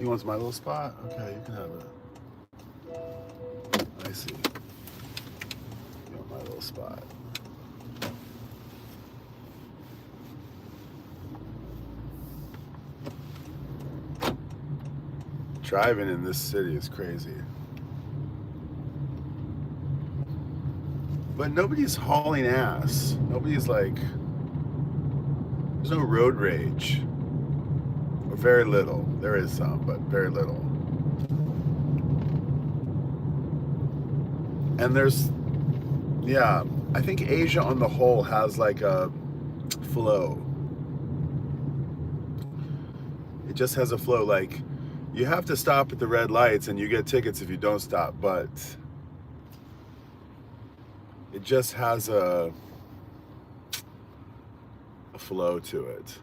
He wants my little spot? Okay, you can have it. I see. You want my little spot. Driving in this city is crazy. But nobody's hauling ass. Nobody's like, there's no road rage. Or very little. There is some, but very little. And there's, yeah, I think Asia on the whole has like a flow. It just has a flow. Like, you have to stop at the red lights and you get tickets if you don't stop, but it just has a flow to it,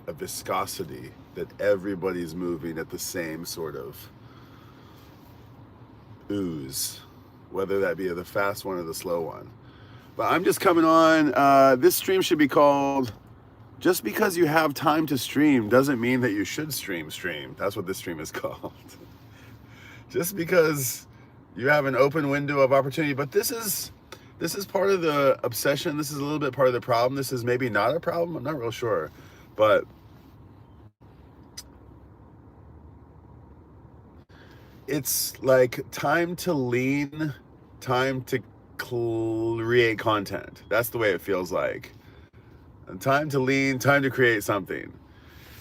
a viscosity that everybody's moving at the same sort of ooze, whether that be the fast one or the slow one. But I'm just coming on. This stream should be called, just because you have time to stream doesn't mean that you should stream. That's what this stream is called. Just because you have an open window of opportunity. But this is part of the obsession. This is a little bit part of the problem. This is maybe not a problem. I'm not real sure. But it's like time to lean, time to create content. That's the way it feels like. Time to lean, time to create something.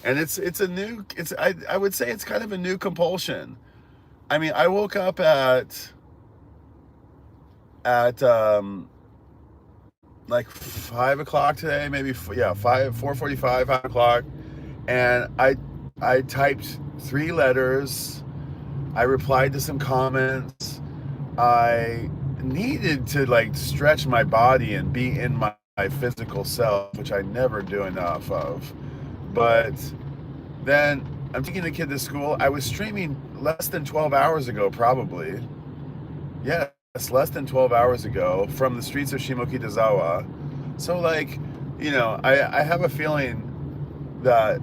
And I would say it's kind of a new compulsion. I mean, I woke up at like 5 o'clock today, maybe, yeah, 4:45, 5 o'clock. And I typed 3 letters. I replied to some comments. I needed to like stretch my body and be in my physical self, which I never do enough of. But then I'm taking the kid to school. I was streaming less than 12 hours ago, probably. Yes, less than 12 hours ago from the streets of Shimokizawa. So like, you know, I have a feeling that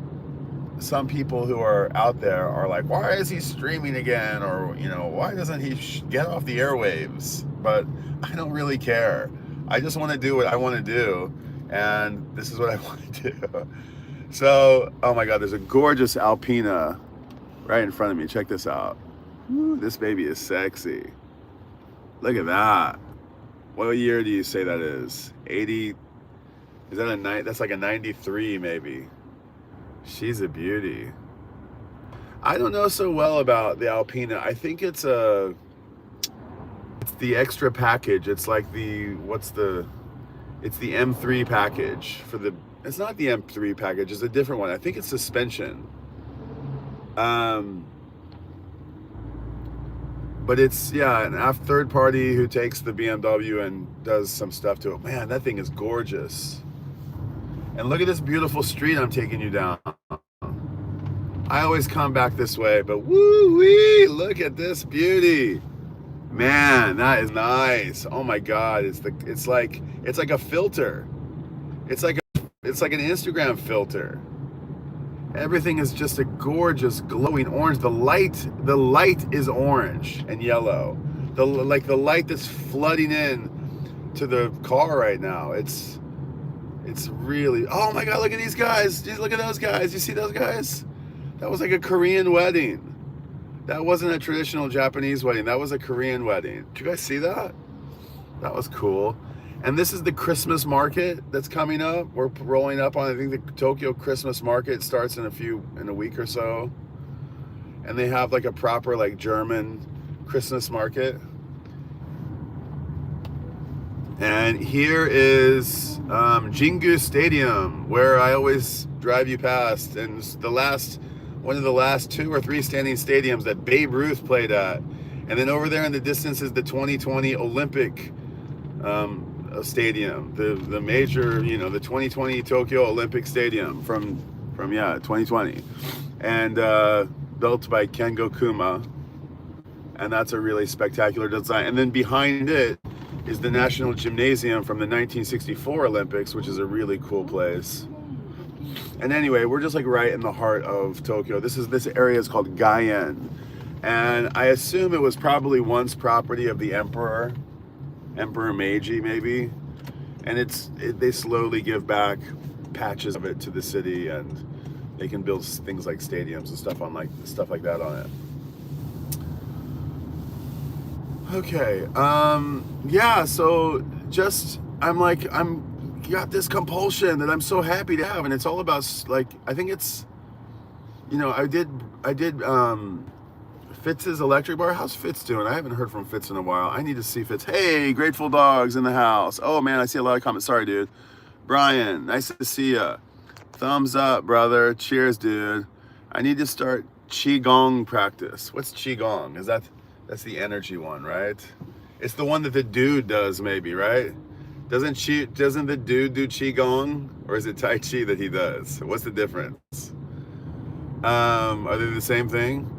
some people who are out there are like, why is he streaming again? Or, you know, why doesn't he get off the airwaves? But I don't really care. I just want to do what I want to do, and this is what I want to do. So, oh my God, there's a gorgeous Alpina right in front of me. Check this out. Ooh, this baby is sexy. Look at that. What year do you say that is? 80? Is that a night? That's like a 93 maybe. She's a beauty. I don't know so well about the Alpina. I think it's the extra package. It's like it's the M3 package for the, it's not the M3 package, it's a different one. I think it's suspension. But it's, yeah, an third party who takes the BMW and does some stuff to it. Man, that thing is gorgeous. And look at this beautiful street I'm taking you down. I always come back this way, but woo-wee, look at this beauty. Man, that is nice. Oh my God, it's like a filter. It's like an Instagram filter. Everything is just a gorgeous glowing orange. The light is orange and yellow. The light that's flooding in to the car right now. It's really, oh my God, look at these guys. Just look at those guys. You see those guys? That was like a Korean wedding. That wasn't a traditional Japanese wedding. That was a Korean wedding. Did you guys see that? That was cool. And this is the Christmas market that's coming up. We're rolling up on, I think, the Tokyo Christmas market starts in a week or so. And they have like a proper like German Christmas market. And here is Jingu Stadium, where I always drive you past. And it's one of the last 2 or 3 standing stadiums that Babe Ruth played at. And then over there in the distance is the 2020 Olympic stadium, the major, you know, the 2020 Tokyo Olympic Stadium from 2020, and built by Kengo Kuma, and that's a really spectacular design. And then behind it is the National Gymnasium from the 1964 Olympics, which is a really cool place. And anyway, we're just like right in the heart of Tokyo. This area is called Gaien, and I assume it was probably once property of the Emperor Meiji, maybe. And they slowly give back patches of it to the city, and they can build things like stadiums and stuff like that on it. Okay, yeah, so just, I'm got this compulsion that I'm so happy to have, and it's all about, like, I think it's, I did Fitz's electric bar. How's Fitz doing? I haven't heard from Fitz in a while. I need to see Fitz. Hey, Grateful Dogs in the house. Oh man, I see a lot of comments. Sorry, dude. Brian, nice to see ya. Thumbs up, brother. Cheers, dude. I need to start Qigong practice. What's Qigong? That's the energy one, right? It's the one that the dude does, maybe, right? Doesn't the dude do Qigong? Or is it Tai Chi that he does? What's the difference? Are they the same thing?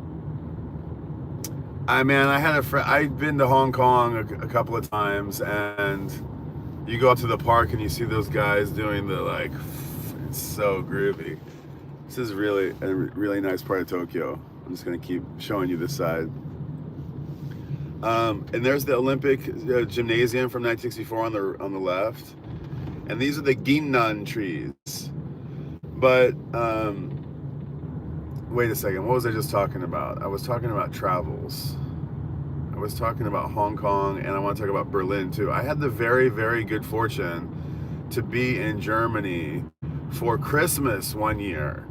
I had a friend. I've been to Hong Kong a couple of times, and you go out to the park and you see those guys doing it's so groovy. This is really a really nice part of Tokyo. I'm just gonna keep showing you this side. And there's the Olympic gymnasium from 1964 on the left, and these are the ginnan trees. But wait a second, what was I just talking about? I was talking about travels. I was talking about Hong Kong, and I want to talk about Berlin too. I had the very, very good fortune to be in Germany for Christmas one year.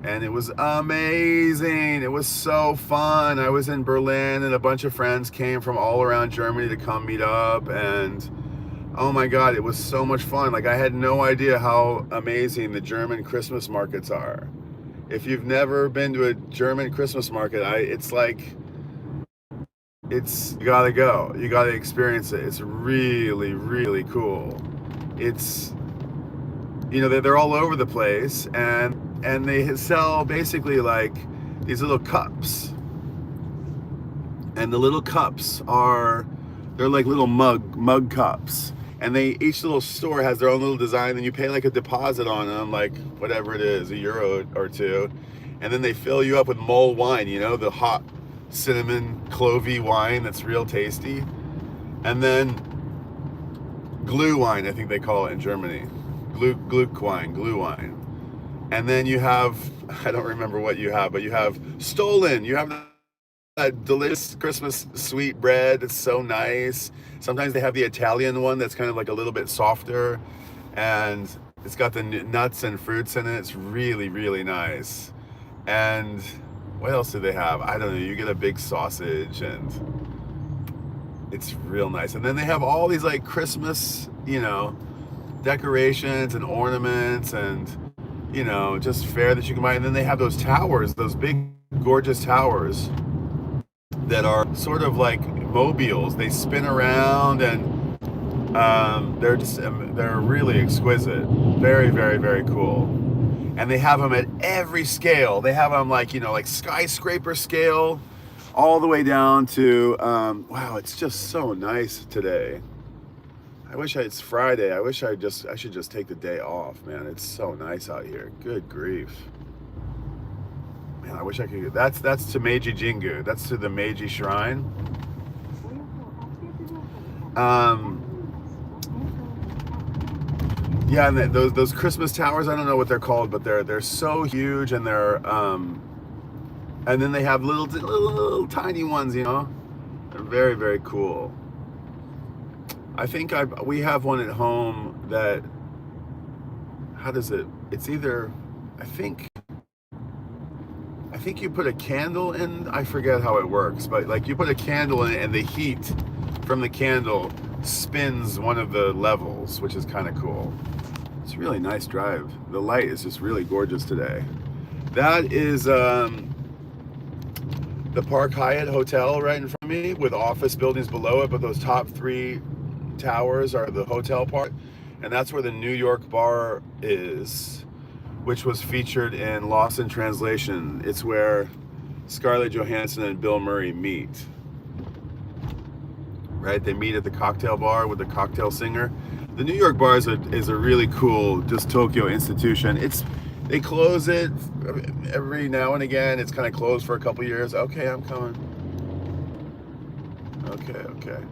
And it was amazing. It was so fun. I was in Berlin, and a bunch of friends came from all around Germany to come meet up, and oh my God, it was so much fun. Like, I had no idea how amazing the German Christmas markets are. If you've never been to a German Christmas market, you gotta go. You gotta experience it. It's really, really cool. It's, they're all over the place, and they sell basically like these little cups, and the little cups they're like little mug cups, and each little store has their own little design, and you pay like a deposit on them, like whatever it is, €1 or €2, and then they fill you up with mulled wine, the hot cinnamon clovey wine that's real tasty, and then glue wine, I think they call it in Germany, glue wine. And then you have, I don't remember what you have, but you have Stollen. You have that delicious Christmas sweet bread. It's so nice. Sometimes they have the Italian one that's kind of like a little bit softer, and it's got the nuts and fruits in it. It's really, really nice. And what else do they have? I don't know. You get a big sausage, and it's real nice. And then they have all these like Christmas, decorations and ornaments, and just fare that you can buy. And then they have those towers, those big gorgeous towers that are sort of like mobiles. They spin around, and they're really exquisite. Very, very, very cool. And they have them at every scale. They have them like skyscraper scale, all the way down to wow, it's just so nice today. It's Friday. I should just take the day off, man. It's so nice out here. Good grief. Man, I wish I could. That's to Meiji Jingu. That's to the Meiji Shrine. Yeah, and those Christmas towers, I don't know what they're called, but they're so huge, and they're and then they have little tiny ones, They're very, very cool. I think we have one at home that, how does it, it's either, I think you put a candle in, I forget how it works, but like you put a candle in it, and the heat from the candle spins one of the levels, which is kind of cool. It's a really nice drive. The light is just really gorgeous today. That is the Park Hyatt Hotel right in front of me, with office buildings below it, but those top 3 towers are the hotel part, and that's where the New York bar is, which was featured in Lost in Translation. It's where Scarlett Johansson and Bill Murray meet. Right? They meet at the cocktail bar with the cocktail singer. The New York bar is a really cool, just Tokyo institution. They close it every now and again. It's kind of closed for a couple years. Okay, I'm coming. Okay.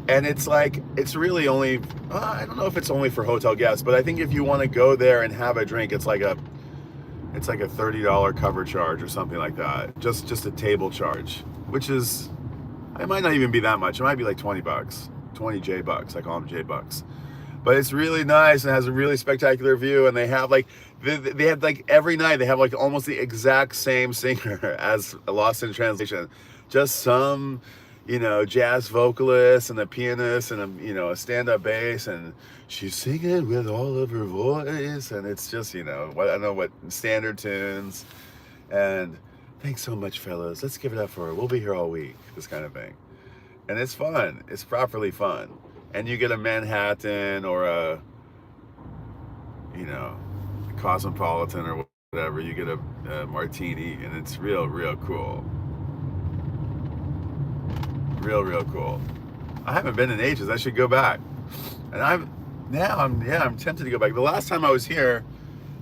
And it's like, it's really only, I don't know if it's only for hotel guests, but I think if you want to go there and have a drink, it's like a $30 cover charge or something like that. Just a table charge, which is, it might not even be that much. It might be like 20 bucks, 20 J bucks. I call them J bucks. But it's really nice and has a really spectacular view. And they have like, they have like every night, they have like almost the exact same singer as Lost in Translation. Just some, jazz vocalist and a pianist and a stand-up bass, and she's singing with all of her voice, and it's just, I don't know what standard tunes. And thanks so much, fellas. Let's give it up for her. We'll be here all week. This kind of thing. And it's fun. It's properly fun. And you get a Manhattan or a Cosmopolitan or whatever. You get a martini, and it's real cool. Real cool. I haven't been in ages. I should go back. And I'm tempted to go back. The last time I was here,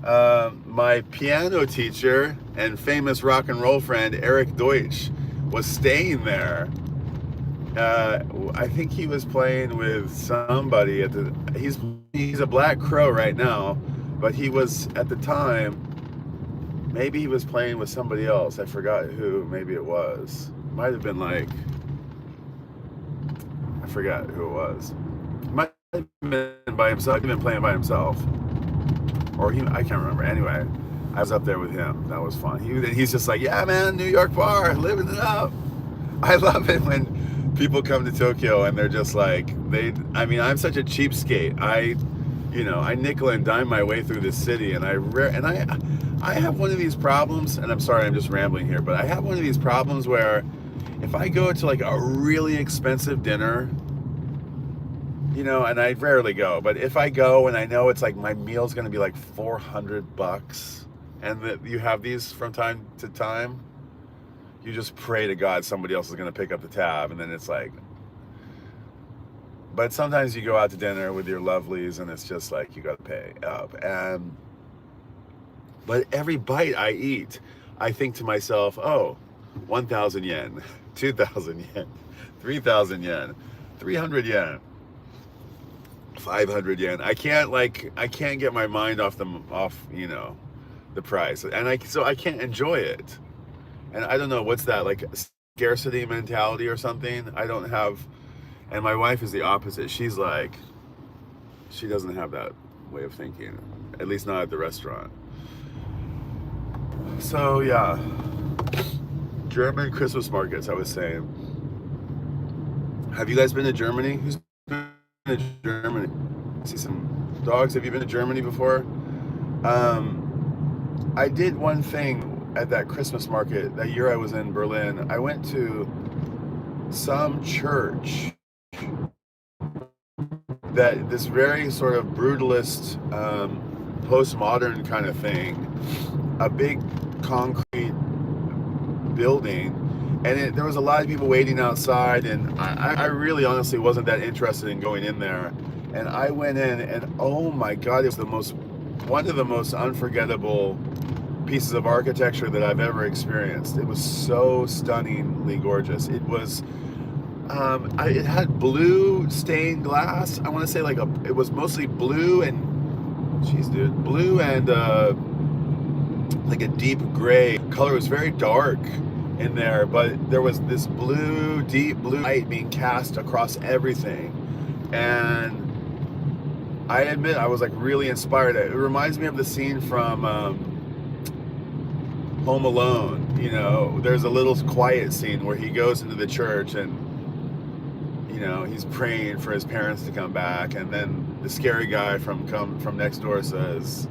my piano teacher and famous rock and roll friend Eric Deutsch was staying there. I think he was playing with somebody he's a Black Crow right now, but he was at the time, maybe he was playing with somebody else. I forgot who. Maybe it was. Might have been like, I forgot who it was. Might have been by himself. He'd been playing by himself, or I can't remember. Anyway, I was up there with him. That was fun. He's just like, yeah, man, New York bar, living it up. I love it when people come to Tokyo and they're just like, I'm such a cheapskate. I nickel and dime my way through this city, and I have one of these problems, and I'm sorry, I'm just rambling here, but I have one of these problems where if I go to like a really expensive dinner, and I rarely go, but if I go and I know it's like my meal's going to be like $400, and that you have these from time to time, you just pray to God somebody else is going to pick up the tab, and then it's like, but sometimes you go out to dinner with your lovelies and it's just like you got to pay up. But every bite I eat, I think to myself, oh, 1,000 yen, 2,000 yen, 3,000 yen, 300 yen, 500 yen. I can't get my mind off the price, and so I can't enjoy it. And I don't know, what's that, like scarcity mentality or something? I don't have, and my wife is the opposite. She's like, she doesn't have that way of thinking, at least not at the restaurant. So yeah, German Christmas markets, I was saying. Have you guys been to Germany? Who's been to Germany? I see some dogs. Have you been to Germany before? I did one thing at that Christmas market that year I was in Berlin. I went to some church that this very sort of brutalist, postmodern kind of thing, a big concrete building, and there was a lot of people waiting outside, and I really honestly wasn't that interested in going in there. And I went in, and oh my God, it was one of the most unforgettable pieces of architecture that I've ever experienced. It was so stunningly gorgeous. It was, it had blue stained glass. I want to say it was mostly blue and, blue and like a deep gray color. It was very dark in there, but there was this deep blue light being cast across everything. And I admit, I was like really inspired. It reminds me of the scene from Home Alone. There's a little quiet scene where he goes into the church and he's praying for his parents to come back, and then the scary guy from next door says,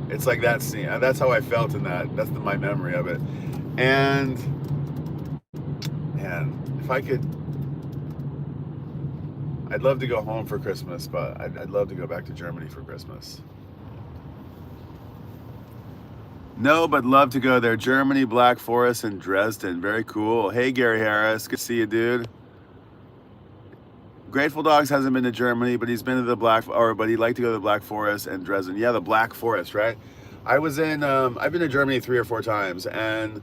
it's like that scene. That's how I felt in that. That's my memory of it. And man, if I could, I'd love to go home for Christmas, but I'd love to go back to Germany for Christmas. No, but love to go there. Germany, Black Forest, and Dresden. Very cool. Hey, Gary Harris. Good to see you, dude. Grateful Dogs hasn't been to Germany, but he's been to but he'd like to go to the Black Forest and Dresden. Yeah, the Black Forest, right? I've been to Germany 3 or 4 times, and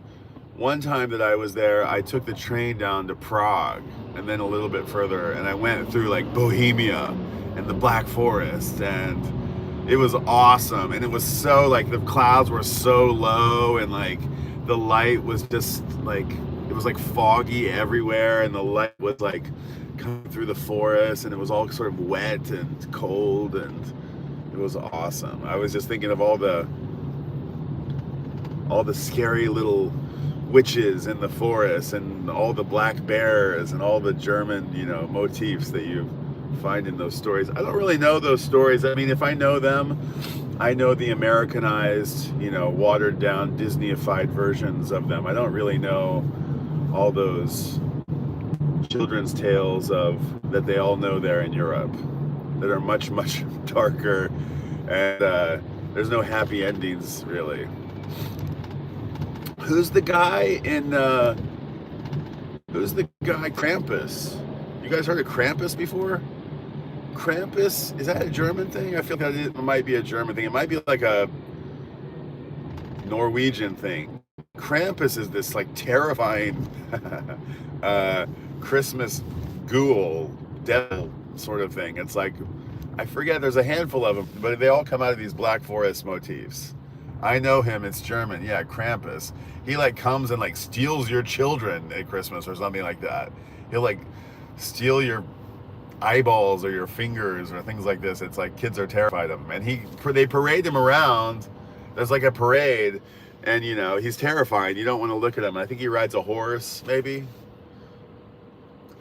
one time that I was there, I took the train down to Prague, and then a little bit further, and I went through like Bohemia and the Black Forest, and it was awesome. And it was so like the clouds were so low, and like the light was just like, it was like foggy everywhere, and the light was like coming through the forest, and it was all sort of wet and cold, and it was awesome. I was just thinking of all the scary little witches in the forest, and all the black bears, and all the German, motifs that you find in those stories. I don't really know those stories. I mean, if I know them, I know the Americanized, watered down, Disney-ified versions of them. I don't really know all those children's tales that they all know there in Europe, that are much, much darker, and there's no happy endings, really. Who's the guy Krampus? You guys heard of Krampus before? Krampus, is that a German thing? I feel like it might be a German thing. It might be like a Norwegian thing. Krampus is this like terrifying Christmas ghoul, devil sort of thing. It's like, I forget, there's a handful of them, but they all come out of these Black Forest motifs. I know him, it's German, yeah, Krampus. He like comes and like steals your children at Christmas or something like that. He'll like steal your eyeballs or your fingers or things like this. It's like kids are terrified of him, and they parade him around. There's like a parade, and he's terrifying. You don't want to look at him. I think he rides a horse, maybe.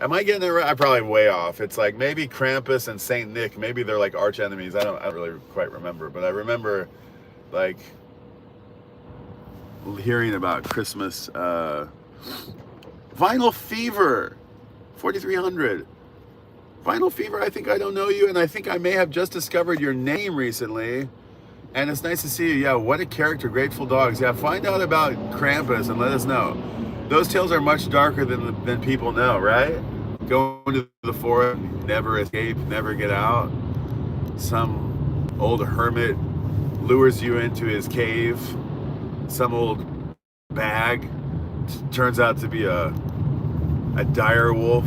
Am I getting it right? I'm probably way off. It's like maybe Krampus and Saint Nick, maybe they're like arch enemies. I don't really quite remember, but I remember like hearing about Christmas. Vinyl Fever 4300. Vinyl Fever, I think I don't know you, and I think I may have just discovered your name recently, and it's nice to see you. Yeah, what a character, Grateful Dogs. Yeah, find out about Krampus and let us know. Those tales are much darker than people know, right? Going to the forest, never escape, never get out. Some old hermit lures you into his cave. Some old bag turns out to be a dire wolf.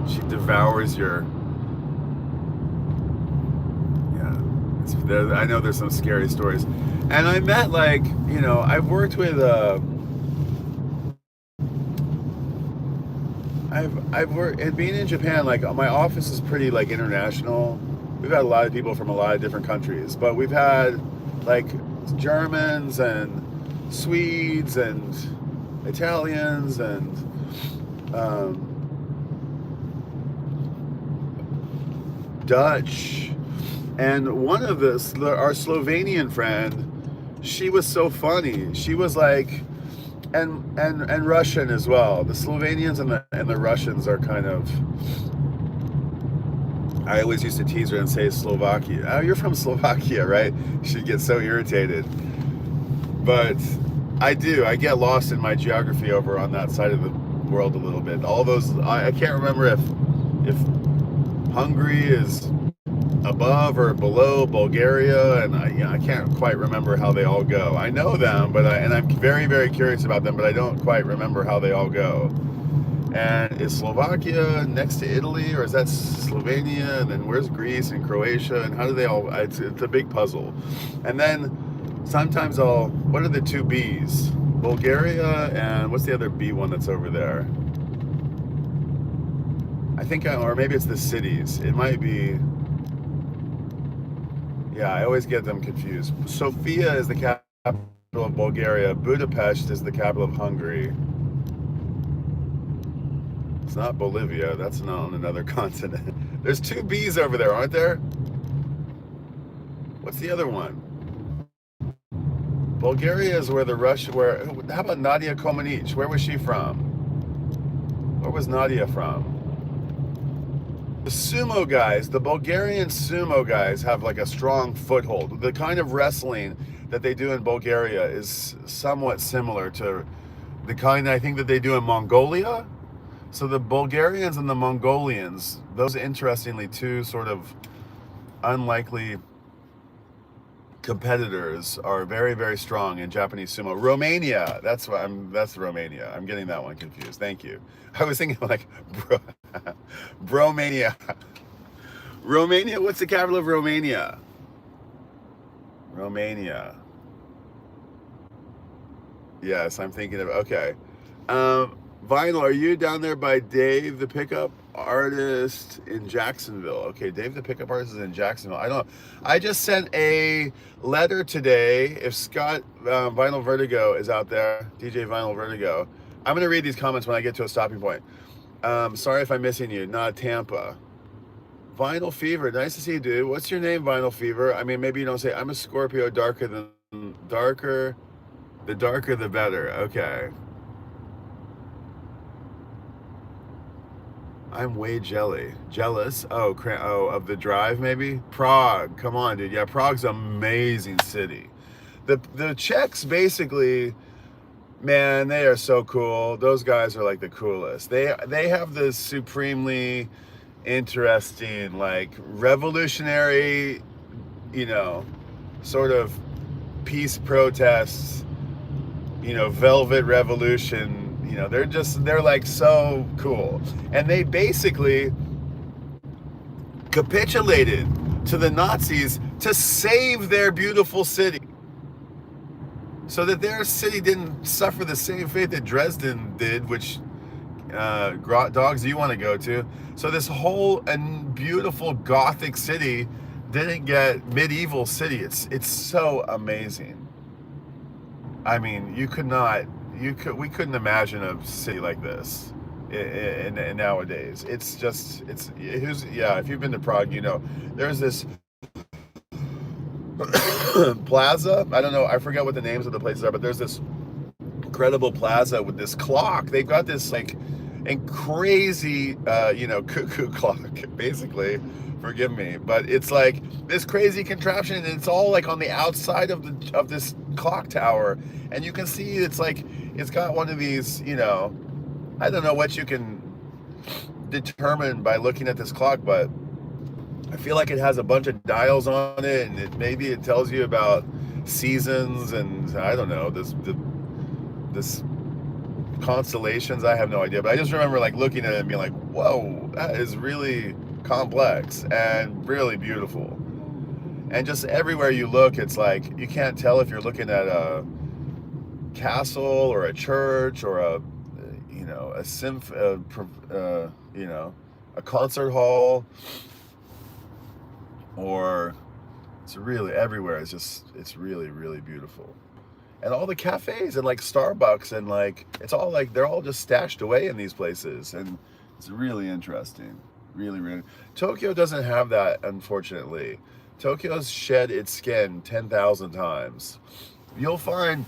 She devours your... Yeah, I know there's some scary stories. And I met I've worked with... I've worked, and being in Japan, my office is pretty international. We've had a lot of people from a lot of different countries, but we've had Germans and Swedes and Italians and Dutch, and one of our Slovenian friend, she was so funny. She was and Russian as well. The Slovenians and the Russians are kind of, I always used to tease her and say Slovakia. Oh, you're from Slovakia, right? She'd get so irritated. But I get lost in my geography over on that side of the world a little bit. All those, I can't remember if Hungary is above or below Bulgaria, and I can't quite remember how they all go. I know them, and I'm very, very curious about them, but I don't quite remember how they all go. And is Slovakia next to Italy, or is that Slovenia? And then where's Greece and Croatia? And how do they all? It's a big puzzle. And then sometimes what are the two B's? Bulgaria, and what's the other B one that's over there? I think, or maybe it's the cities. It might be. Yeah, I always get them confused. Sofia is the capital of Bulgaria. Budapest is the capital of Hungary. It's not Bolivia. That's not on another continent. There's two B's over there, aren't there? What's the other one? Bulgaria is where how about Nadia Comaneci? Where was she from? Where was Nadia from? The sumo guys, the Bulgarian sumo guys have a strong foothold. The kind of wrestling that they do in Bulgaria is somewhat similar to the kind I think that they do in Mongolia. So the Bulgarians and the Mongolians, those interestingly two sort of unlikely competitors, are very, very strong in Japanese sumo. Romania, that's Romania. I'm getting that one confused. Thank you. I was thinking like Bromania. Romania, what's the capital of Romania? Romania. Yes, I'm thinking of, okay. Vinyl, are you down there by Dave the Pickup Artist in Jacksonville? Okay, Dave the Pickup Artist is in Jacksonville. I don't know. I just sent a letter today. If Scott Vinyl Vertigo is out there, DJ Vinyl Vertigo, I'm going to read these comments when I get to a stopping point. Sorry if I'm missing you. Not Tampa. Vinyl Fever, nice to see you, dude. What's your name, Vinyl Fever? I mean, maybe you don't say, I'm a Scorpio, the darker the better. Okay. I'm way jealous. Oh, of the drive maybe? Prague, come on, dude. Yeah, Prague's an amazing city. The Czechs basically, man, they are so cool. Those guys are like the coolest. They have this supremely interesting, like revolutionary, sort of peace protests, velvet revolution. They're like so cool. And they basically capitulated to the Nazis to save their beautiful city, so that their city didn't suffer the same fate that Dresden did, which dogs you want to go to. So this whole and beautiful Gothic city didn't get medieval city. It's so amazing. I mean, we couldn't imagine a city like this in nowadays. If you've been to Prague, there's this plaza. I don't know, I forget what the names of the places are, but there's this incredible plaza with this clock. They've got this like and crazy cuckoo clock, basically. Forgive me, but it's like this crazy contraption, and it's all like on the outside of this clock tower, and you can see it's got one of these, I don't know what you can determine by looking at this clock, but I feel like it has a bunch of dials on it, and maybe it tells you about seasons, and I don't know, this constellations. I have no idea, but I just remember like looking at it and being like, whoa, that is really complex and really beautiful. And just everywhere you look, it's like you can't tell if you're looking at a castle or a church or a concert hall, or it's really everywhere. It's really, really beautiful. And all the cafes and like Starbucks and like, it's all like, they're all just stashed away in these places. And it's really interesting. Really, really. Tokyo doesn't have that, unfortunately. Tokyo's shed its skin 10,000 times. You'll find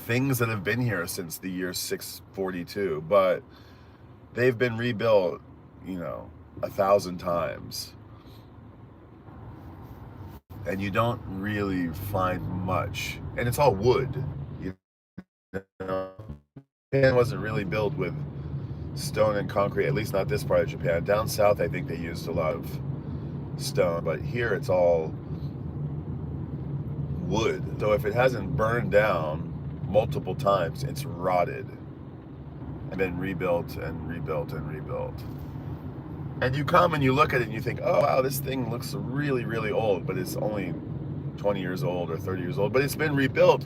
things that have been here since the year 642, but they've been rebuilt, 1,000 times. And you don't really find much. And it's all wood. Japan wasn't really built with stone and concrete, at least not this part of Japan. Down south, I think they used a lot of stone, but here it's all wood. So if it hasn't burned down multiple times, it's rotted and been rebuilt and rebuilt and rebuilt. And you come and you look at it and you think, oh wow, this thing looks really, really old, but it's only 20 years old or 30 years old, but it's been rebuilt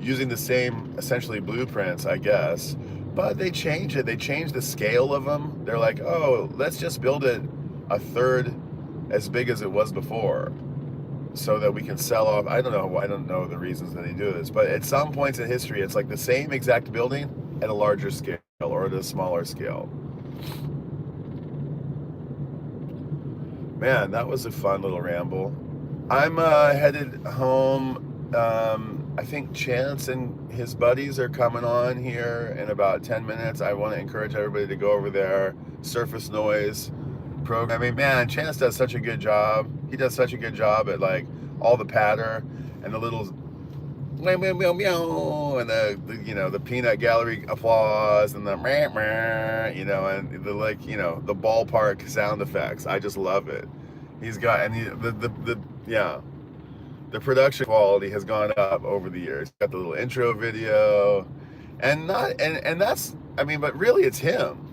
using the same essentially blueprints, I guess. But they change it. They change the scale of them. They're like, oh, let's just build it a third as big as it was before, so that we can sell off. I don't know the reasons that they do this, but at some points in history, it's like the same exact building at a larger scale or at a smaller scale. Man, that was a fun little ramble. I'm headed home. I think Chance and his buddies are coming on here in about 10 minutes. I want to encourage everybody to go over there. Surface noise programming. Man, Chance does such a good job. He does such a good job at like all the patter and the little meow, meow, meow, meow, and the you know, the peanut gallery applause and the meh, meh, you know, and the, like, you know, the ballpark sound effects. I just love it. He's got, and yeah, the production quality has gone up over the years. Got the little intro video, and that's, I mean, but really it's him.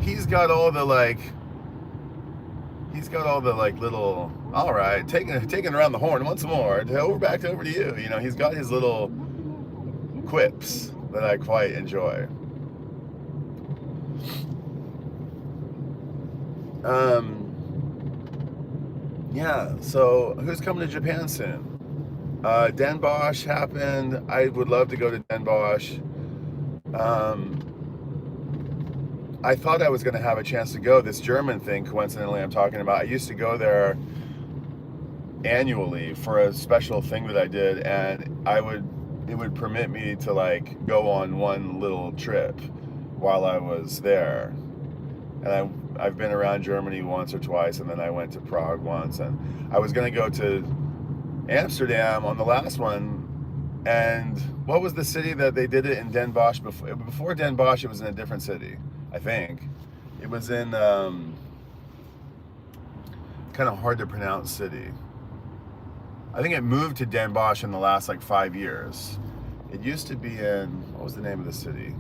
He's got all the like little, all right, taking around the horn once more, back over to you. You know, he's got his little quips that I quite enjoy. Yeah, so who's coming to Japan soon? Den Bosch happened. I would love to go to Den Bosch. I thought I was going to have a chance to go. This German thing, coincidentally, I'm talking about. I used to go there annually for a special thing that I did, and it would permit me to like go on one little trip while I was there. And I've been around Germany once or twice, and then I went to Prague once, and I was going to go to Amsterdam on the last one. And what was the city that they did it in? Den Bosch before? Before Den Bosch, it was in a different city, I think. It was in kind of hard to pronounce city. I think it moved to Den Bosch in the last like 5 years. It used to be in, what was the name of the city?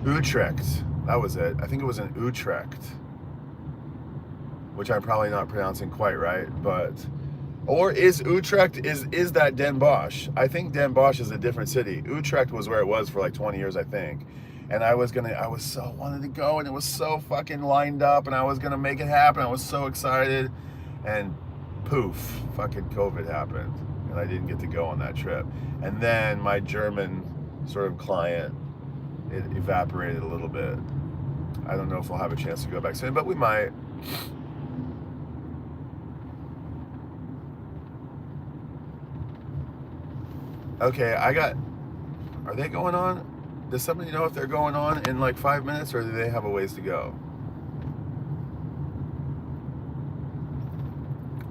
Utrecht. That was it. I think it was in Utrecht, which I'm probably not pronouncing quite right, but, or is Utrecht, is that Den Bosch? I think Den Bosch is a different city. Utrecht was where it was for like 20 years, I think. And I wanted to go, and it was so fucking lined up, and I was gonna make it happen. I was so excited, and poof, fucking COVID happened, and I didn't get to go on that trip. And then my German sort of client, it evaporated a little bit. I don't know if we'll have a chance to go back soon, but we might. Okay, are they going on? Does somebody know if they're going on in like 5 minutes, or do they have a ways to go?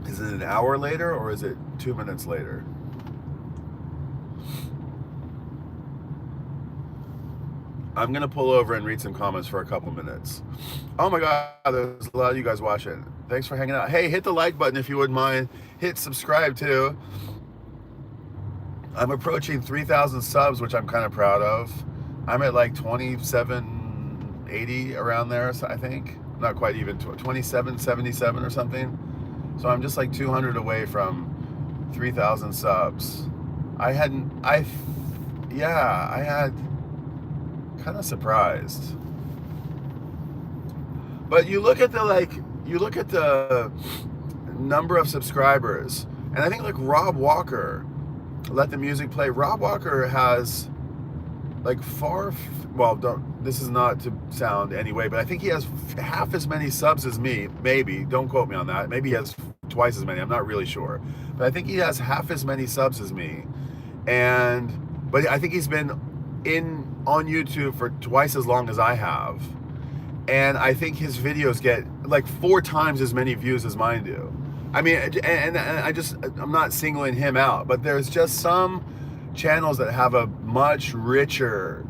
Is it an hour later, or is it 2 minutes later? I'm gonna pull over and read some comments for a couple minutes. Oh my God, there's a lot of you guys watching. Thanks for hanging out. Hey, hit the like button if you wouldn't mind. Hit subscribe too. I'm approaching 3,000 subs, which I'm kind of proud of. I'm at like 2780 around there, so I think. Not quite even, 2777 or something. So I'm just like 200 away from 3,000 subs. I had kind of surprised. But you look at the number of subscribers, and I think like Rob Walker, Let the Music Play. Rob Walker has like this is not to sound anyway, but I think he has half as many subs as me, maybe, don't quote me on that. Maybe he has twice as many, I'm not really sure. But I think he has half as many subs as me. But I think he's been on YouTube for twice as long as I have. And I think his videos get like 4 times as many views as mine do. I mean, and I'm not singling him out, but there's just some channels that have a much richer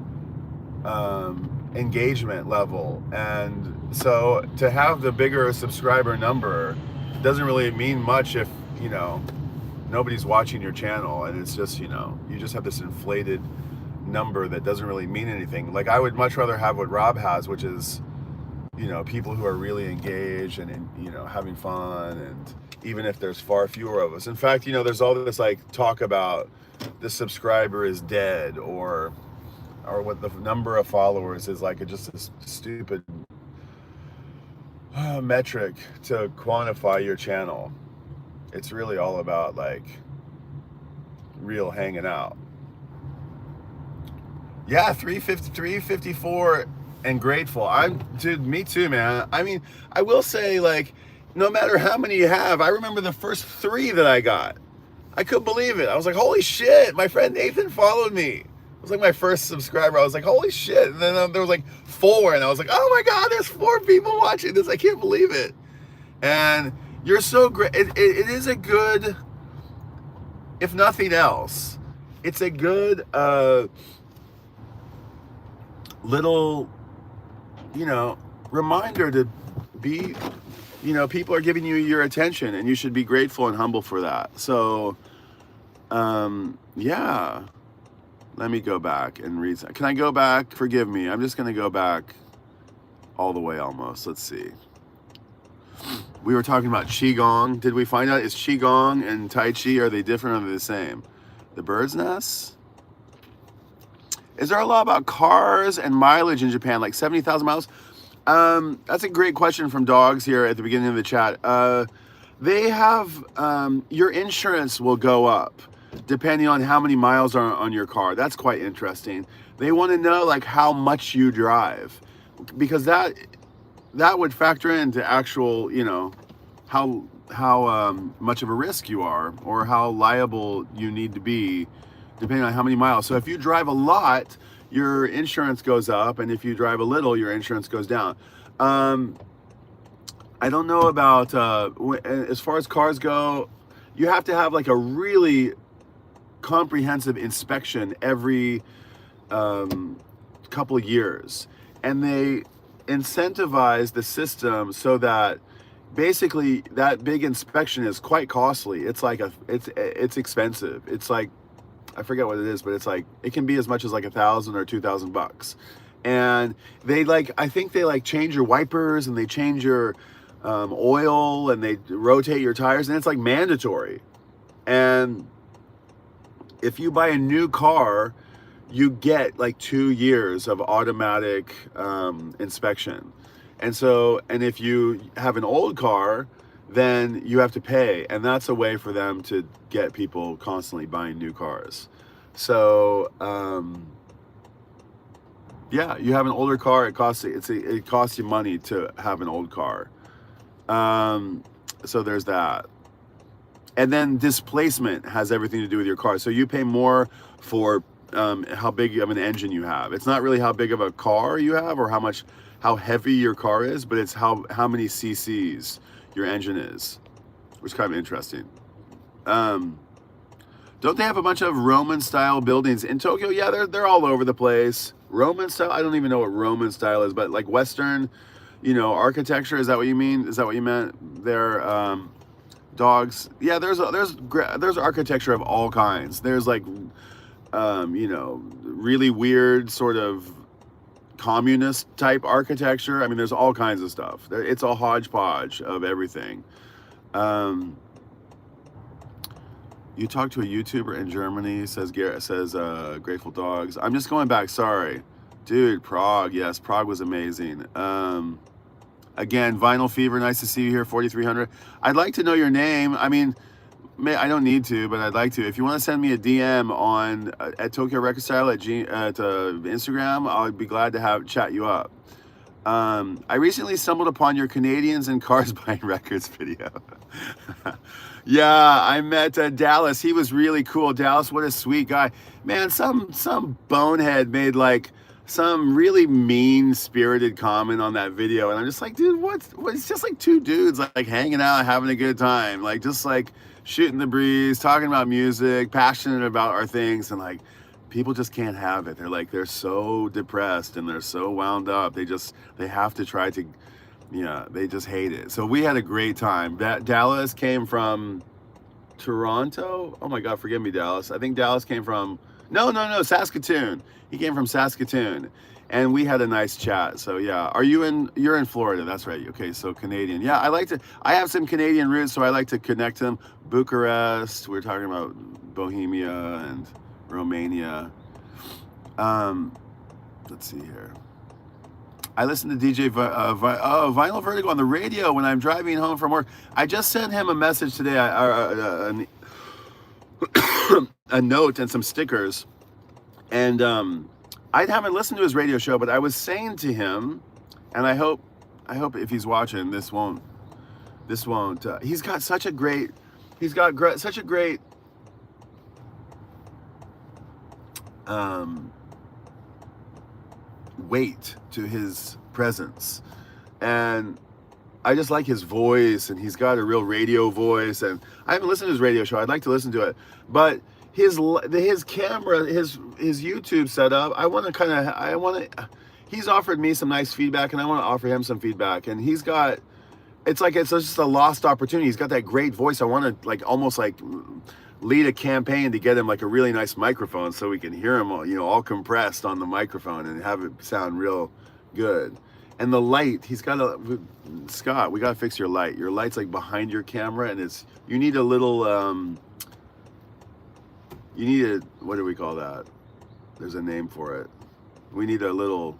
engagement level. And so to have the bigger subscriber number doesn't really mean much if, you know, nobody's watching your channel, and it's just, you know, you just have this inflated number that doesn't really mean anything. Like, I would much rather have what Rob has, which is, you know, people who are really engaged and, you know, having fun, and even if there's far fewer of us. In fact, you know, there's all this like talk about the subscriber is dead, or what the number of followers is like just a stupid metric to quantify your channel. It's really all about like real hanging out. Yeah, 354 and grateful. Dude, me too, man. I mean, I will say, like, no matter how many you have, I remember the first 3 that I got. I couldn't believe it. I was like, holy shit, my friend Nathan followed me. It was like my first subscriber. I was like, holy shit. And then there was like 4, and I was like, oh my God, there's 4 people watching this. I can't believe it. And you're so great. It is a good if nothing else, it's a good little, you know, reminder to be, you know, people are giving you your attention and you should be grateful and humble for that. So, yeah, let me go back and read. Can I go back? Forgive me. I'm just going to go back all the way almost. Let's see. We were talking about Qigong. Did we find out, is Qigong and Tai Chi, are they different or are they the same? The bird's nest? Is there a law about cars and mileage in Japan, like 70,000 miles? That's a great question from Dogs here at the beginning of the chat. They have, your insurance will go up depending on how many miles are on your car. That's quite interesting. They want to know like how much you drive, because that would factor into actual, you know, how much of a risk you are or how liable you need to be depending on how many miles. So if you drive a lot, your insurance goes up, and if you drive a little, your insurance goes down. I don't know about, as far as cars go, you have to have like a really comprehensive inspection every couple of years. And they incentivize the system so that basically that big inspection is quite costly. It's like it's expensive. It's like, I forget what it is, but it's like, it can be as much as like $1,000 or $2,000. And they like, I think they like change your wipers and they change your oil and they rotate your tires, and it's like mandatory. And if you buy a new car, you get like 2 years of automatic inspection. And so, and if you have an old car, then you have to pay. And that's a way for them to get people constantly buying new cars. So, yeah, you have an older car, it costs you money to have an old car. So there's that. And then displacement has everything to do with your car. So you pay more for how big of an engine you have. It's not really how big of a car you have or how heavy your car is, but it's how many cc's your engine is, which is kind of interesting. Don't they have a bunch of Roman style buildings in Tokyo? Yeah, they're all over the place. Roman style, I don't even know what Roman style is, but like Western, you know, architecture. Is that what you mean? Is that what you meant? They're Dogs. Yeah, there's architecture of all kinds. There's like, you know, really weird sort of communist type architecture. I mean, there's all kinds of stuff. It's a hodgepodge of everything. You talked to a YouTuber in Germany, says Grateful Dogs. I'm just going back, sorry. Dude, Prague, yes, Prague was amazing. Again, Vinyl Fever, nice to see you here, 4,300. I'd like to know your name. I mean, I don't need to, but I'd like to. If you want to send me a DM on at tokyorecordstyle at Instagram, I'll be glad to chat you up. I recently stumbled upon your Canadians and Cars Buying Records video. Yeah, I met Dallas. He was really cool. Dallas, what a sweet guy. Man, some bonehead made like some really mean-spirited comment on that video, and I'm just like, dude, what? It's just like two dudes like hanging out, having a good time, like just like shooting the breeze, talking about music, passionate about our things, and like people just can't have it. They're so depressed and they're so wound up. They have to try to, yeah, they just hate it. So we had a great time. Dallas came from Toronto. Oh my God, forgive me, Dallas. I think Dallas came from, no, Saskatoon. He came from Saskatoon, and we had a nice chat. So yeah, you're in Florida? That's right. Okay, so Canadian. Yeah, I have some Canadian roots, so I like to connect them. Bucharest. We're talking about Bohemia and Romania. Let's see here. I listen to DJ Vinyl Vertigo on the radio when I'm driving home from work. I just sent him a message today, a note and some stickers. And I haven't listened to his radio show, but I was saying to him, and I hope if he's watching, this won't. He's got such a great weight to his presence, and I just like his voice, and he's got a real radio voice. And I haven't listened to his radio show. I'd like to listen to it, but his camera, his YouTube setup, he's offered me some nice feedback, and I want to offer him some feedback. And he's got, it's just a lost opportunity. He's got that great voice. I want to almost lead a campaign to get him a really nice microphone so we can hear him all compressed on the microphone and have it sound real good. And the light, Scott, we got to fix your light. Your light's behind your camera, and you need a little, what do we call that? There's a name for it. We need a little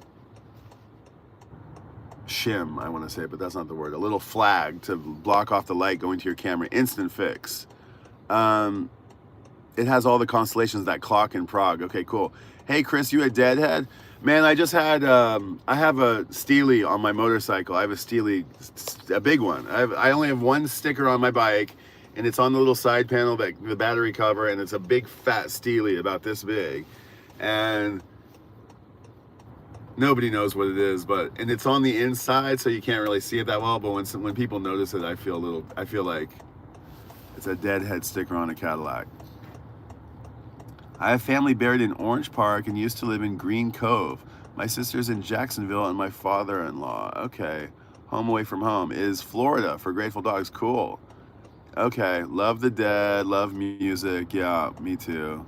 shim, I want to say, but that's not the word. A little flag to block off the light going to your camera. Instant fix. It has all the constellations, that clock in Prague. Okay, cool. Hey, Chris, you a deadhead? Man, I just had, I have a Steely on my motorcycle. I have a Steely, a big one. I only have one sticker on my bike, and it's on the little side panel, the battery cover, and it's a big fat Steely about this big. And nobody knows what it is, and it's on the inside, so you can't really see it that well, but when people notice it, I feel like it's a deadhead sticker on a Cadillac. I have family buried in Orange Park and used to live in Green Cove. My sister's in Jacksonville and my father-in-law. Okay. Home away from home is Florida for Grateful Dogs. Cool. Okay. Love the Dead. Love music. Yeah, me too.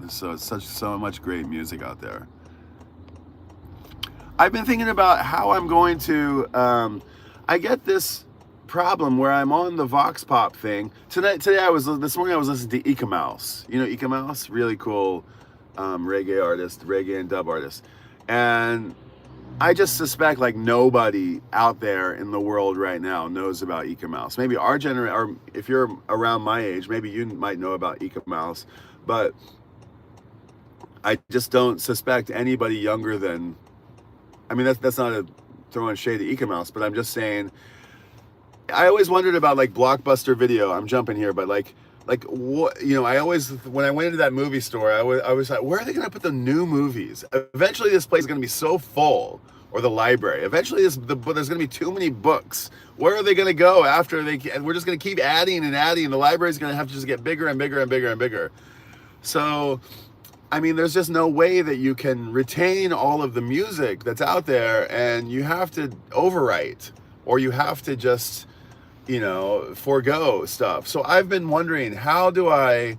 So so much great music out there. I've been thinking about how I'm going to, I get this problem where I'm on the Vox Pop thing. This morning I was listening to Ika Mouse. You know Ika Mouse? Really cool reggae and dub artist. And I just suspect nobody out there in the world right now knows about Ika Mouse. Maybe our generation, or if you're around my age, maybe you might know about Ika Mouse, but I just don't suspect anybody younger than, I mean, that's not a throwing shade at Ika Mouse, but I'm just saying, I always wondered about Blockbuster Video. I'm jumping here, but what, I always, when I went into that movie store, I was like, where are they going to put the new movies? Eventually this place is going to be so full, or the library. Eventually there's going to be too many books. Where are they going to go after we're just going to keep adding and adding. The library's going to have to just get bigger and bigger and bigger and bigger. So, I mean, there's just no way that you can retain all of the music that's out there, and you have to overwrite, or you have to just, forego stuff. So I've been wondering, how do I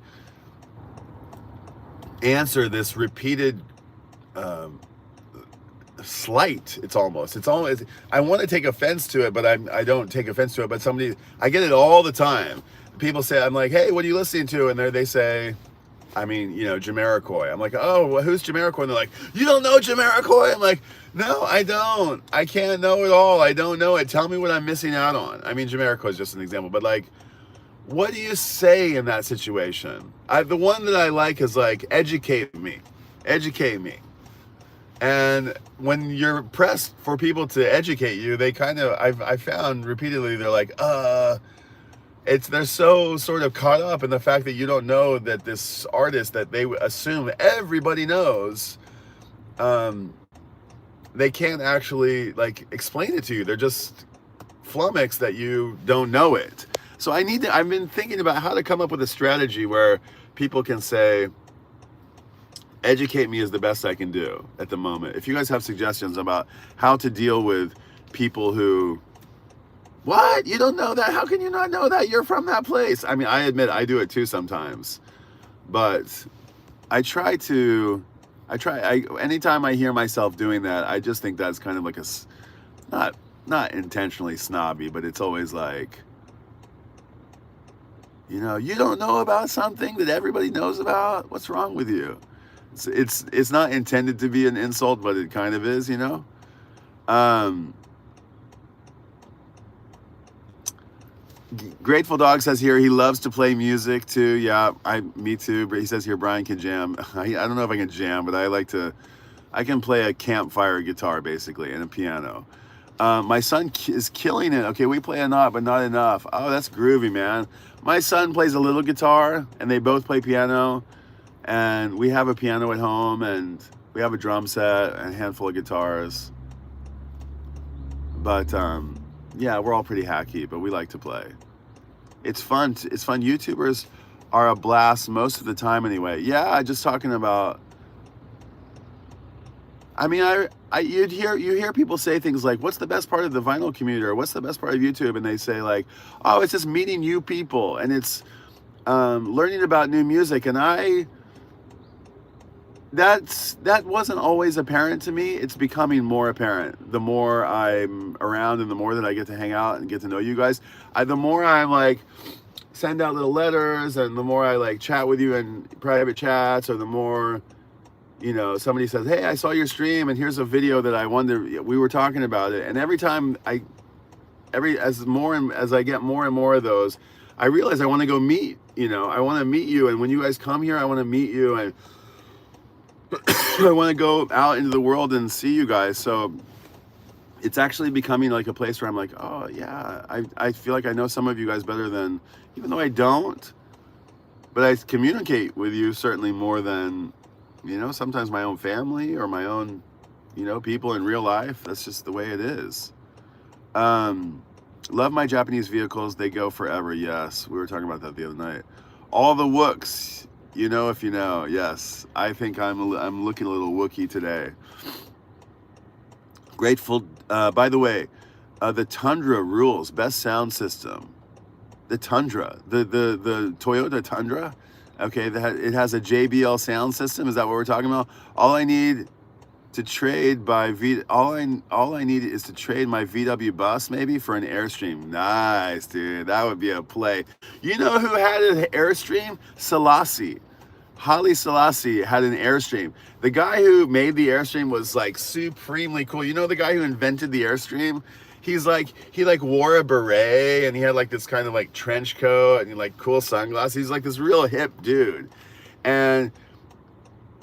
answer this repeated slight? It's almost, I want to take offense to it, but I don't take offense to it, but I get it all the time. People say, I'm like, hey, what are you listening to? And they say, Japaneserecords. I'm like, oh, well, who's Japaneserecords? And they're like, you don't know Japaneserecords? I'm like, no, I don't. I can't know it all. I don't know it. Tell me what I'm missing out on. I mean, Japaneserecords is just an example, but what do you say in that situation? The one that I like is educate me. And when you're pressed for people to educate you, they I found repeatedly, they're like, they're so sort of caught up in the fact that you don't know that this artist that they assume everybody knows, they can't actually explain it to you. They're just flummoxed that you don't know it. So I've been thinking about how to come up with a strategy where people can say, educate me is the best I can do at the moment. If you guys have suggestions about how to deal with people who, what? You don't know that? How can you not know that? You're from that place. I mean, I admit I do it too sometimes, but anytime I hear myself doing that, I just think that's kind of not intentionally snobby, but it's always you don't know about something that everybody knows about. What's wrong with you? It's not intended to be an insult, but it kind of is, Grateful Dog says here he loves to play music too. Yeah, me too. But he says here Brian can jam. I don't know if I can jam, but I can play a campfire guitar basically and a piano. My son is killing it. Okay, we play a lot, but not enough. Oh, that's groovy, man. My son plays a little guitar, and they both play piano. And we have a piano at home, and we have a drum set and a handful of guitars. But Yeah, we're all pretty hacky, but we like to play. It's fun. It's fun. YouTubers are a blast most of the time anyway. Yeah, just talking about. I mean, you hear people say things like, "What's the best part of the vinyl community?" or "What's the best part of YouTube?" And they say like, "Oh, it's just meeting new people and it's learning about new music." And that wasn't always apparent to me. It's becoming more apparent the more I'm around and the more that I get to hang out and get to know you guys. The more I'm like send out little letters and the more I like chat with you in private chats, or the more, you know, somebody says, "Hey, I saw your stream and here's a video that I wonder we were talking about it." And every time as I get more and more of those, I realize I want to go meet, you know, I want to meet you. And when you guys come here, I want to meet you, and I want to go out into the world and see you guys. So it's actually becoming like a place where I'm like, oh yeah, I feel like I know some of you guys better than, even though I don't, but I communicate with you certainly more than, you know, sometimes my own family or my own, you know, people in real life. That's just the way it is. Love my Japanese vehicles. They go forever. Yes, we were talking about that the other night. All the Wooks. You know if you know. Yes, I think I'm looking a little Wookie today. Grateful. By the way, the Tundra rules. Best sound system. The Tundra. The Toyota Tundra. Okay, it has a JBL sound system. Is that what we're talking about? All I need to trade all I need is to trade my VW bus maybe for an Airstream. Nice, dude. That would be a play. You know who had an Airstream? Selassie. Haile Selassie had an Airstream. The guy who made the Airstream was like supremely cool. You know the guy who invented the Airstream? He like wore a beret and he had like this kind of like trench coat and like cool sunglasses. He's like this real hip dude. And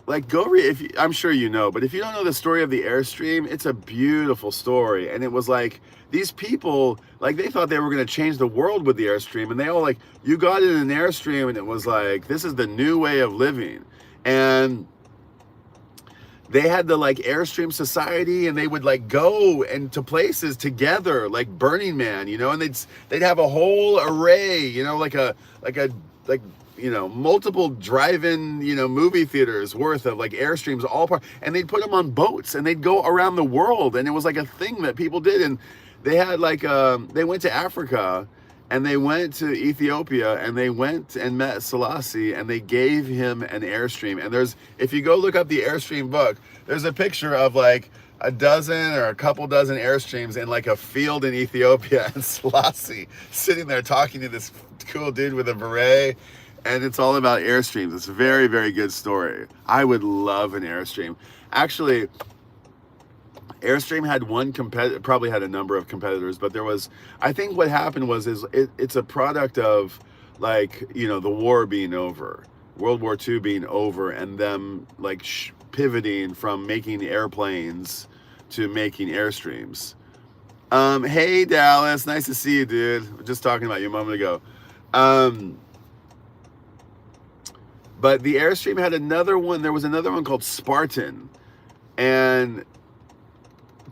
like go read, I'm sure you know, but if you don't know the story of the Airstream, it's a beautiful story. And it was like these people, like they thought they were going to change the world with the Airstream, and they all like, you got in an Airstream and it was like, this is the new way of living. And they had the like Airstream Society, and they would like go into places together, like Burning Man, you know, and they'd have a whole array, you know, like you know, multiple drive-in, you know, movie theaters worth of like Airstreams, and they'd put them on boats and they'd go around the world, and it was like a thing that people did. And they had like they went to Africa and they went to Ethiopia and they went and met Selassie and they gave him an Airstream. And if you go look up the Airstream book, there's a picture of like a dozen or a couple dozen Airstreams in like a field in Ethiopia, and Selassie sitting there talking to this cool dude with a beret. And it's all about Airstreams. It's a very, very good story. I would love an Airstream. Actually, Airstream had one competitor, probably had a number of competitors, but I think what happened was it's a product of like, you know, the war being over, World War II being over, and them like pivoting from making airplanes to making Airstreams. Hey Dallas, nice to see you, dude. We're just talking about you a moment ago. But the Airstream had another one. There was another one called Spartan. And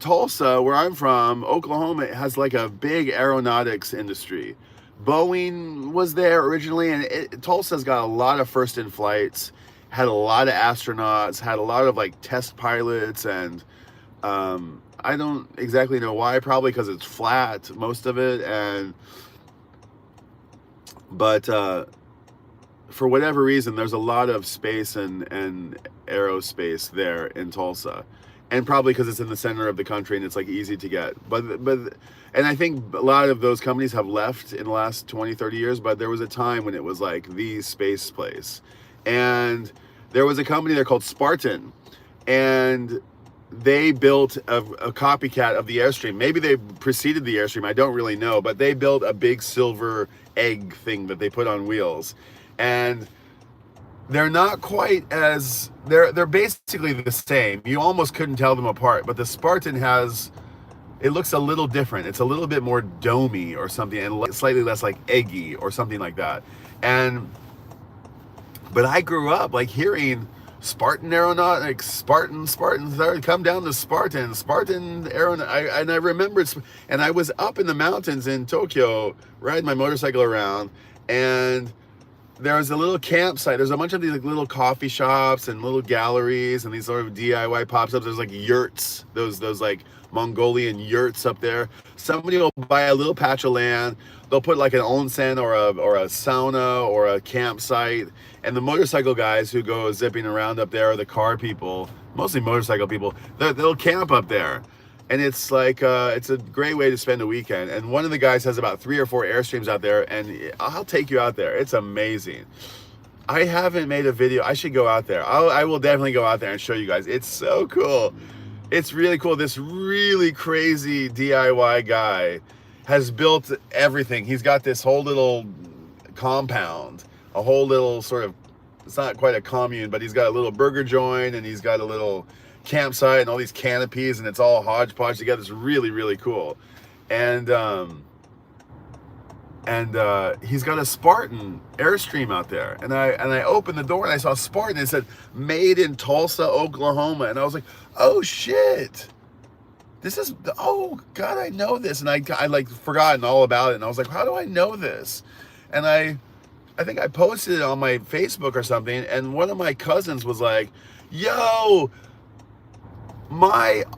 Tulsa, where I'm from, Oklahoma, it has like a big aeronautics industry. Boeing was there originally, and Tulsa's got a lot of first-in flights, had a lot of astronauts, had a lot of like test pilots, and I don't exactly know why. Probably because it's flat, most of it, but for whatever reason, there's a lot of space and aerospace there in Tulsa, and probably because it's in the center of the country and it's like easy to get. And I think a lot of those companies have left in the last 20, 30 years, but there was a time when it was like the space place. And there was a company there called Spartan, and they built a copycat of the Airstream. Maybe they preceded the Airstream, I don't really know, but they built a big silver egg thing that they put on wheels. And they're not quite as, they're basically the same. You almost couldn't tell them apart, but the Spartan it looks a little different. It's a little bit more domey or something, and slightly less like eggy or something like that. But I grew up like hearing Spartan aeronautic, Spartans, come down to Spartan aeronautic. And I remembered, and I was up in the mountains in Tokyo, riding my motorcycle around, and there was a little campsite. There's a bunch of these like little coffee shops and little galleries and these sort of DIY pops ups. There's like yurts, those like Mongolian yurts up there. Somebody will buy a little patch of land. They'll put like an onsen or a sauna or a campsite. And the motorcycle guys who go zipping around up there, or the car people, mostly motorcycle people, they'll camp up there. And it's like, it's a great way to spend a weekend. And one of the guys has about 3 or 4 Airstreams out there, and I'll take you out there. It's amazing. I haven't made a video. I should go out there. I will definitely go out there and show you guys. It's so cool. It's really cool. This really crazy DIY guy has built everything. He's got this whole little compound, a whole little sort of, it's not quite a commune, but he's got a little burger joint, and he's got a little campsite and all these canopies, and it's all hodgepodge together. It's really, really cool. And he's got a Spartan Airstream out there, and I opened the door and I saw Spartan, and it said made in Tulsa, Oklahoma, and I was like, oh shit, this is, oh god, I know this. And I like forgotten all about it, and I was like, how do I know this? And I think I posted it on my Facebook or something, and one of my cousins was like, yo,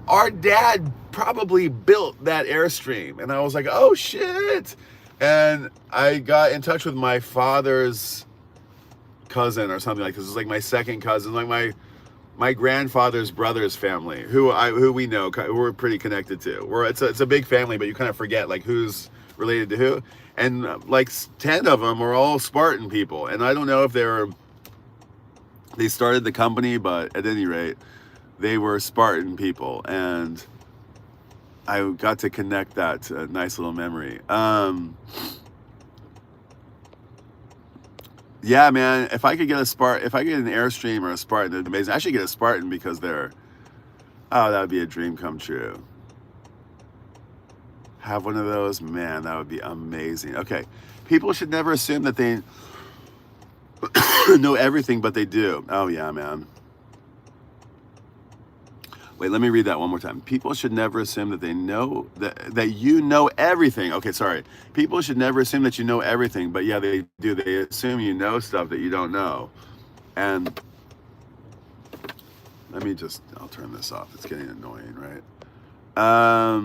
our dad probably built that Airstream. And I was like, oh shit. And I got in touch with my father's cousin or something like this. It's like my second cousin, like my grandfather's brother's family, who we know, who we're pretty connected to. It's a big family, but you kind of forget like who's related to who. And like 10 of them are all Spartan people. And I don't know if they started the company, but at any rate, they were Spartan people, and I got to connect that to a nice little memory. Yeah, man, if I could get an Airstream or a Spartan, it'd be amazing. I should get a Spartan because that would be a dream come true. Have one of those, man, that would be amazing. Okay, people should never assume that they know everything, but they do. Oh yeah, man. Wait, let me read that one more time. People should never assume that they know that you know everything. Okay, sorry. People should never assume that you know everything, but yeah, they do. They assume you know stuff that you don't know. And I'll turn this off. It's getting annoying, right?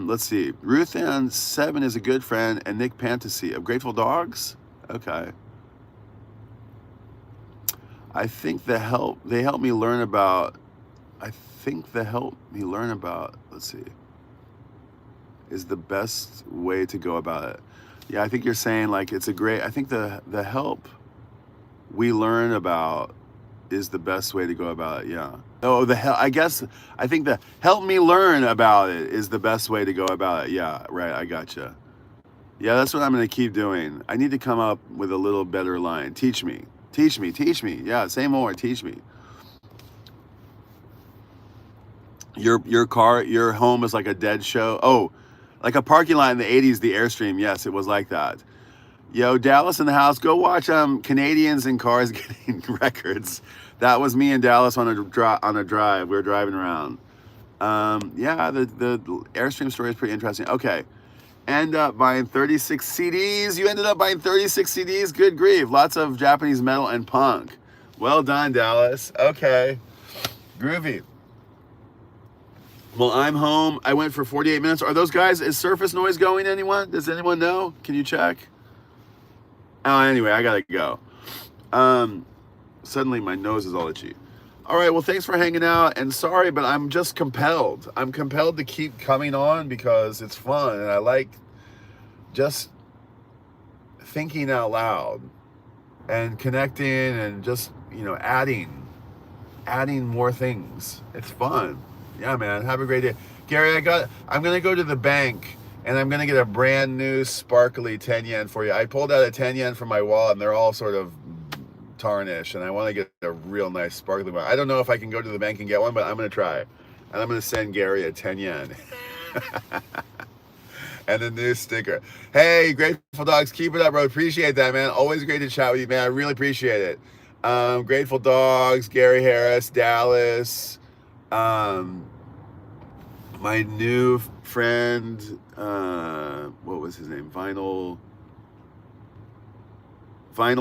Let's see. Ruth Ann 7 is a good friend, and Nick Fantasy of Grateful Dogs. Okay. I think they help me learn about. Let's see, is the best way to go about it. Yeah, I think you're saying like I think the help we learn about is the best way to go about it. Yeah. Oh, I think the help me learn about it is the best way to go about it. Yeah, right. I gotcha. Yeah, that's what I'm going to keep doing. I need to come up with a little better line. Teach me. Yeah, say more. Teach me. Your home is like a dead show. Oh, like a parking lot in the 80s, the Airstream. Yes, it was like that. Yo, Dallas in the house. Go watch Canadians in cars getting records. That was me and Dallas on a drive. We were driving around. Yeah, the Airstream story is pretty interesting. Okay. End up buying 36 CDs. You ended up buying 36 CDs? Good grief. Lots of Japanese metal and punk. Well done, Dallas. Okay. Groovy. Well, I'm home. I went for 48 minutes. Are those guys, is surface noise going, anyone? Does anyone know? Can you check? Oh, anyway, I gotta go. Suddenly my nose is all itchy. All right, well, thanks for hanging out. And sorry, but I'm just compelled. I'm compelled to keep coming on because it's fun. And I like just thinking out loud and connecting and just, adding more things. It's fun. Yeah, man. Have a great day. Gary, I'm going to go to the bank and I'm going to get a brand new sparkly 10 yen for you. I pulled out a 10 yen from my wallet and they're all sort of tarnished, and I want to get a real nice sparkly one. I don't know if I can go to the bank and get one, but I'm going to try. And I'm going to send Gary a 10 yen. And a new sticker. Hey, Grateful Dogs, keep it up, bro. Appreciate that, man. Always great to chat with you, man. I really appreciate it. Grateful Dogs, Gary Harris, Dallas, my new friend, what was his name? Vinyl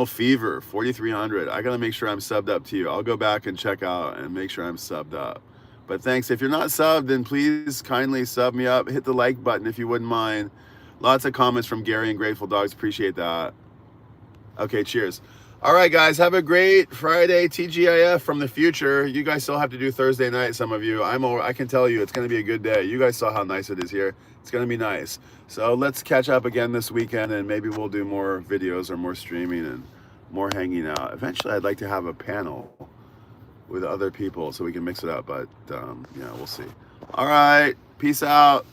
Fever, 4300. I gotta make sure I'm subbed up to you. I'll go back and check out and make sure I'm subbed up. But thanks. If you're not subbed, then please kindly sub me up. Hit the like button if you wouldn't mind. Lots of comments from Gary and Grateful Dogs. Appreciate that. Okay, cheers. All right, guys, have a great Friday. TGIF from the future. You guys still have to do Thursday night, some of you. I can tell you it's going to be a good day. You guys saw how nice it is here. It's going to be nice. So let's catch up again this weekend, and maybe we'll do more videos or more streaming and more hanging out. Eventually, I'd like to have a panel with other people so we can mix it up, but yeah, we'll see. All right, peace out.